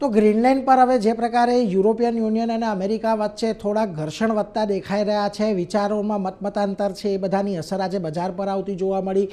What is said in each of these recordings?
તો ગ્રીનલેન્ડ પર હવે જે પ્રકારે યુરોપિયન યુનિયન અને અમેરિકા વચ્ચે થોડા ઘર્ષણ વધતા દેખાઈ રહ્યા છે, વિચારોમાં મતમતાંતર છે, એ બધાની અસર આજે બજાર પર આવતી જોવા મળી.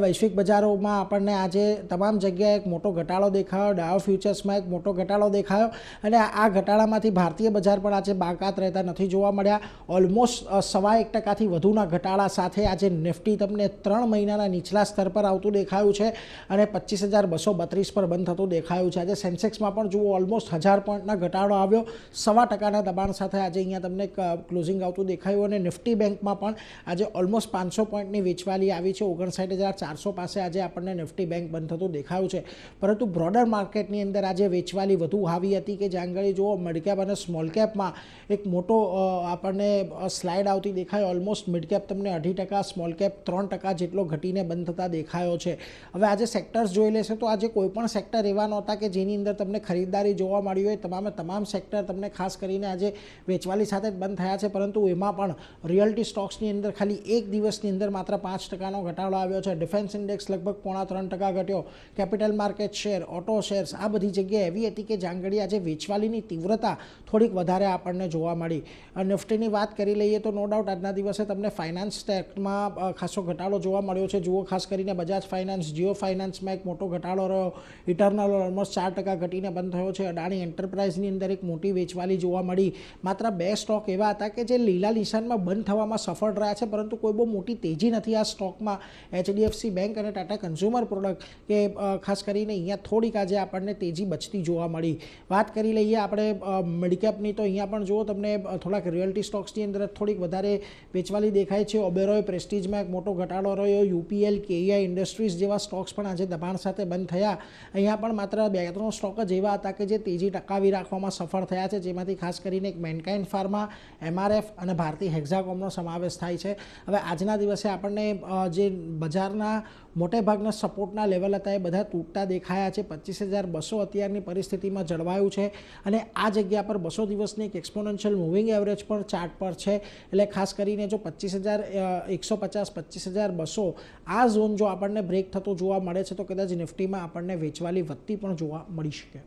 વૈશ્વિક બજારોમાં આપણને આજે તમામ જગ્યાએ એક મોટો ઘટાડો દેખાયો. ડાઉ ફ્યુચર્સમાં એક મોટો ઘટાડો દેખાયો અને આ ઘટાડામાંથી ભારતીય બજાર પણ આજે બાકાત રહેતા નથી જોવા મળ્યા. ઓલમોસ્ટ 1.25% વધુના ઘટાડા સાથે આજે નિફ્ટી તમને 3 મહિનાના નીચલા સ્તર પર આવતું દેખાયું છે અને 25,232 પર બંધ થતું દેખાયું છે. આજે સેન્સેક્સમાં પણ જુઓ ઓલમોસ્ટ 1000 પોઈન્ટના ઘટાડો આવ્યો, 1.25% દબાણ સાથે આજે અહીંયા તમને ક્લોઝિંગ આવતું દેખાયું. અને નિફ્ટી બેંકમાં પણ આજે ઓલમોસ્ટ 500 પોઈન્ટની વેચવાલી આવી છે. 59,400 પાસે આજે આપણને નિફ્ટી બેંક બંધ થતું દેખાયું છે. પરંતુ બ્રોડર માર્કેટની અંદર આજે વેચવાલી વધુ આવી હતી કે જ્યાં આગળ જુઓ મિડકેપ અને સ્મોલ કેપમાં એક મોટો આપણને સ્લાઇડ આવતી દેખાય. ઓલમોસ્ટ મિડકેપ તમને 2.5%, સ્મોલ કેપ 3% જેટલો ઘટીને બંધ થતા દેખાયો છે. હવે આજે સેક્ટર્સ જોઈ લેશે તો આજે કોઈ પણ સેક્ટર એવા નહોતા કે જેની અંદર તમને ખરીદદારી જોવા મળી હોય. તમામ સેક્ટર તમને ખાસ કરીને આજે વેચવાલી સાથે જ બંધ થયા છે. પરંતુ એમાં પણ રિયલ્ટી સ્ટોક્સની અંદર ખાલી એક દિવસની અંદર માત્ર 5%નો ઘટાડો આવ્યો છે. ડિફેન્સ ઇન્ડેક્સ લગભગ 3.25% ઘટ્યો. Capital market share, auto shares આ બધી જગ્યાએ એવી હતી કે જાંગડી આજે વેચવાલીની તીવ્રતા થોડીક વધારે આપણને જોવા મળી. નિફ્ટીની વાત કરી લઈએ તો નો ડાઉટ આજના દિવસે તમને ફાઇનાન્સ સેક્ટરમાં ખાસો ઘટાડો જોવા મળ્યો છે. જુઓ ખાસ કરીને બજાજ ફાઇનાન્સ, જીઓ ફાઇનાન્સમાં એક મોટો ઘટાડો રહ્યો. ઇટરનલ ઓલમોસ્ટ 4% ઘટીને બંધ થયો છે. અડાણી એન્ટરપ્રાઇઝની અંદર એક મોટી વેચવાલી જોવા મળી. માત્ર 2 સ્ટોક એવા હતા કે જે લીલા નિશાનમાં બંધ થવામાં સફળ રહ્યા છે, પરંતુ કોઈ બહુ મોટી તેજી નથી આ સ્ટોકમાં. HDFC બેંક અને ટાટા કન્ઝ્યુમર પ્રોડક્ટ કે ખાસ કરીને અહીંયા થોડીક આજે આપણને તેજી બચતી જોવા મળી. વાત કરી લઈએ આપણે મિડકેપની તો અહીંયા પણ જુઓ તમને થોડાક રિયલ્ટી સ્ટોક્સની અંદર થોડીક વધારે વેચવાલી દેખાય છે. ઓબેરોય પ્રેસ્ટીજમાં એક મોટો ઘટાડો રહ્યો. UPL, KEI ઇન્ડસ્ટ્રીઝ જેવા સ્ટોક્સ પણ આજે દબાણ સાથે બંધ થયા. અહીંયા પણ માત્ર 2-3 સ્ટોક જ એવા હતા કે જે તેજી ટકાવી રાખવામાં સફળ થયા છે, જેમાંથી ખાસ કરીને એક મેનકાઇન્ડ ફાર્મા, MRF અને ભારતી હેક્ઝાકોમનો સમાવેશ થાય છે. હવે આજના દિવસે આપણને જે બજારના મોટે ભાગના સપોર્ટના લેવલ હતા એ બધા તૂટતા દેખાયા છે. 25,200 અત્યારની પરિસ્થિતિમાં જળવાયું છે અને આ જગ્યા પર 200 દિવસની એક એક્સપોનેન્શિયલ મૂવિંગ એવરેજ પણ ચાર્ટ પર છે. એટલે ખાસ કરીને જો 25,150, 25,200 આ ઝોન જો આપણને બ્રેક થતો જોવા મળે છે તો કદાચ નિફ્ટીમાં આપણને વેચવાલી વધતી પણ જોવા મળી શકે.